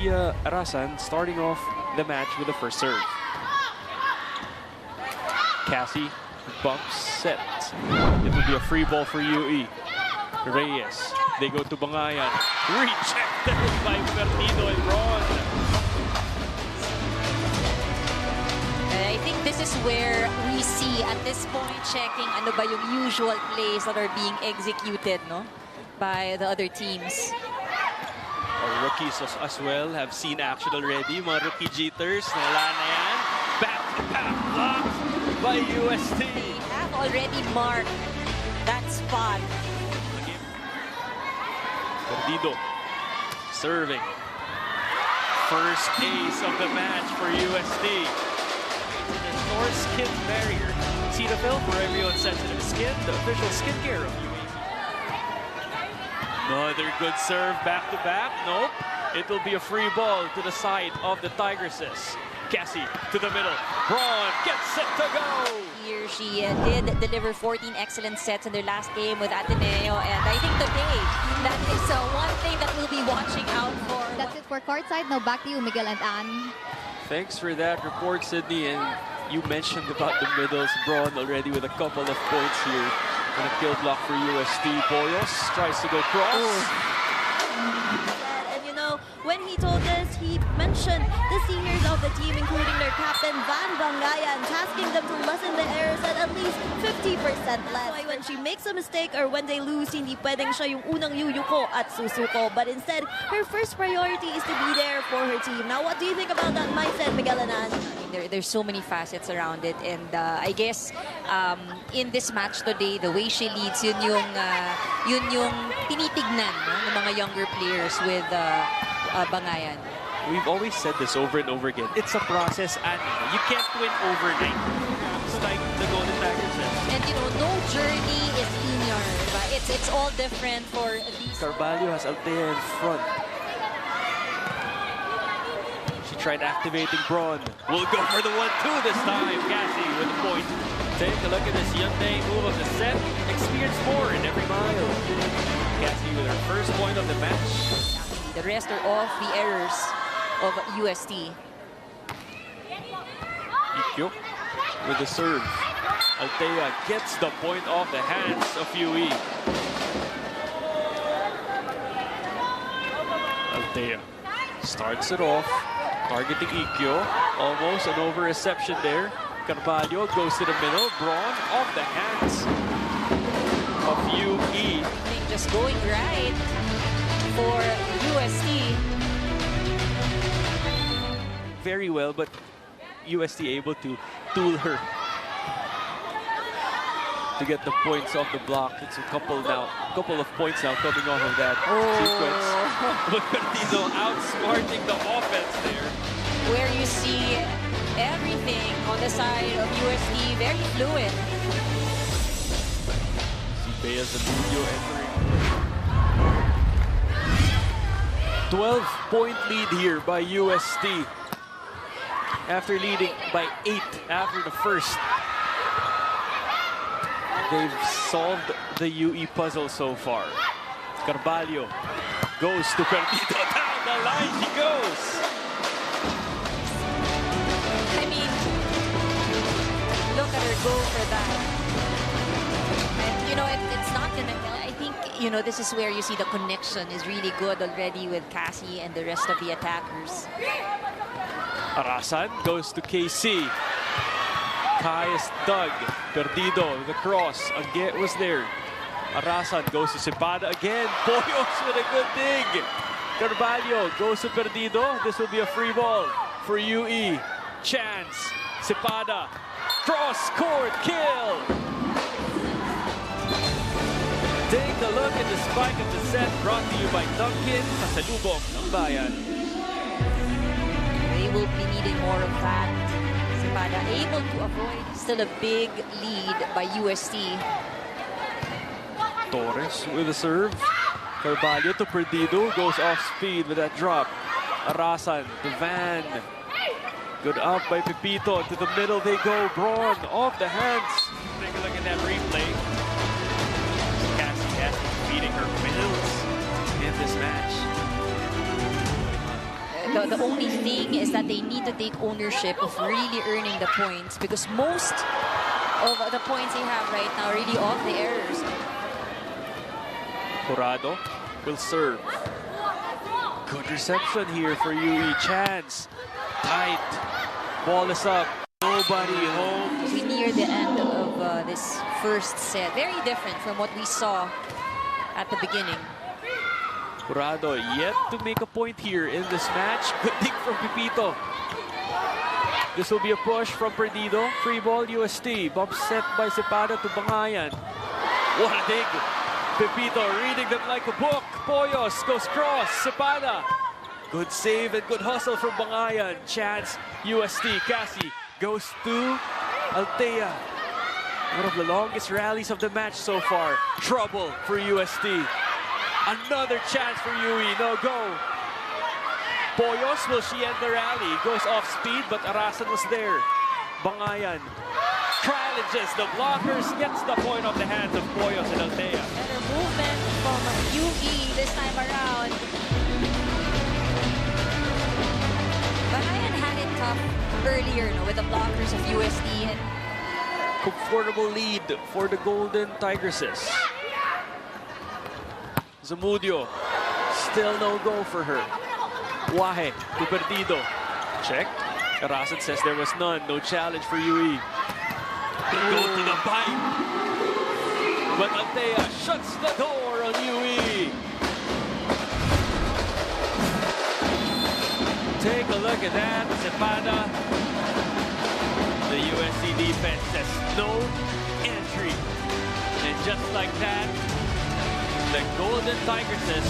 see Arasan starting off the match with the first serve. Cassie bumps, set. It will be a free ball for UE. Reyes, they go to Bangayan. Rejected by Perdido and Ron. I think this is where we see at this point checking ano ba yung usual plays that are being executed, no, by the other teams. Our rookies as well have seen action already. Mga rookie jeeters, wala na yan. Back to back blocked by UST. They have already marked that spot. Perdido serving. First ace of the match for UST. The North Skin Barrier. Cetaphil for everyone's sensitive skin. The official skincare of UAAP. Another good serve back to back. Nope. It will be a free ball to the side of the Tigresses. Cassie to the middle. Braun gets set to go. Here she did deliver 14 excellent sets in their last game with Ateneo, and I think today that is one thing that we'll be watching out for. That's it for courtside. Now back to you, Miguel and Anne. Thanks for that report, Sydney. And you mentioned about the middles. Braun already with a couple of points here. And a kill block for UST. Boyos tries to go cross. And you know, when he told us, he mentioned the seniors of the team, including their captain, Van Bangayan, tasking them to lessen the errors at least 50% less. Why when she makes a mistake or when they lose, hindi pwedeng siya yung unang yuyuko at susuko. But instead, her first priority is to be there for her team. Now, what do you think about that mindset, Miguel and Ann? There's so many facets around it, and I guess in this match today, the way she leads, yun yung tinitignan, no, ng mga younger players with Bangayan. We've always said this over and over again. It's a process, and you can't win overnight. It's like the Golden Tigresses. And you know, no journey is linear. Diba? It's all different for these. Carvalho has Altea in front. She tried activating Braun. We'll go for the 1-2 this time. Cassie with the point. Take a look at this Hyundai move of the set. Experience more in every mile. Cassie with her first point of the match. The rest are off the errors of UST. Ikyo with the serve. Altea gets the point off the hands of UE. Altea starts it off, targeting Ikyo. Almost an over-reception there. Carvalho goes to the middle. Braun off the hands of UE. Just going right for UST. Very well, but UST able to tool her to get the points off the block. It's a couple of points now coming off of that sequence. But Perdido outsmarting the offense there. Where you see everything on the side of UST very fluid. See Bea Zamudio entering. 12-point lead here by UST. After leading by 8 after the first. They've solved the UE puzzle so far. Carvalho goes to Perdido. Down the line she goes. I mean, look at her go for that. And, you know, it's not gonna help. I think, you know, this is where you see the connection is really good already with Cassie and the rest of the attackers. Arasan goes to KC. Highest dug. Perdido, the cross. Again was there. Arasan goes to Cepada again. Boyos with a good dig. Carvalho goes to Perdido. This will be a free ball for UE. Chance. Cepada. Cross court kill. Take a look at the spike of the set brought to you by Duncan. Kasalubong ng Bayan. They will be needing more of that. Cepada able to avoid still a big lead by UST. Torres with a serve. Carvalho to Perdido. Goes off speed with that drop. Arasan to Van. Good up by Pepito. To the middle they go. Braun off the hands. Take a look at that replay. Cassie beating her middles in this match. the only thing is that they need to take ownership of really earning the points, because most of the points they have right now are really off the errors. Jurado will serve. Good reception here for UE. Chance. Tight. Ball is up. Nobody home. We near the end of this first set. Very different from what we saw at the beginning. Jurado yet to make a point here in this match. Good dig from Pipito. This will be a push from Perdido. Free ball UST. Bump set by Cepeda to Bangayan. What a dig. Pipito reading them like a book. Poyos goes cross. Cepeda. Good save and good hustle from Bangayan. Chance UST. Cassie goes to Altea. One of the longest rallies of the match so far. Trouble for UST. Another chance for UE. No go. Poyos, will she end the rally? Goes off speed, but Arasan was there. Bangayan challenges the blockers, gets the point off the hands of Poyos and Altea. Better movement from UE this time around. Bangayan had it tough earlier, with the blockers of UST. And comfortable lead for the Golden Tigresses. Zamudio, still no go for her. Wahe to Perdido. Check. Arasan says there was none. No challenge for UE. They go to the pipe. But Altea shuts the door on UE. Take a look at that. Cepeda. The USC defense says no entry. And just like that, the Golden Tigresses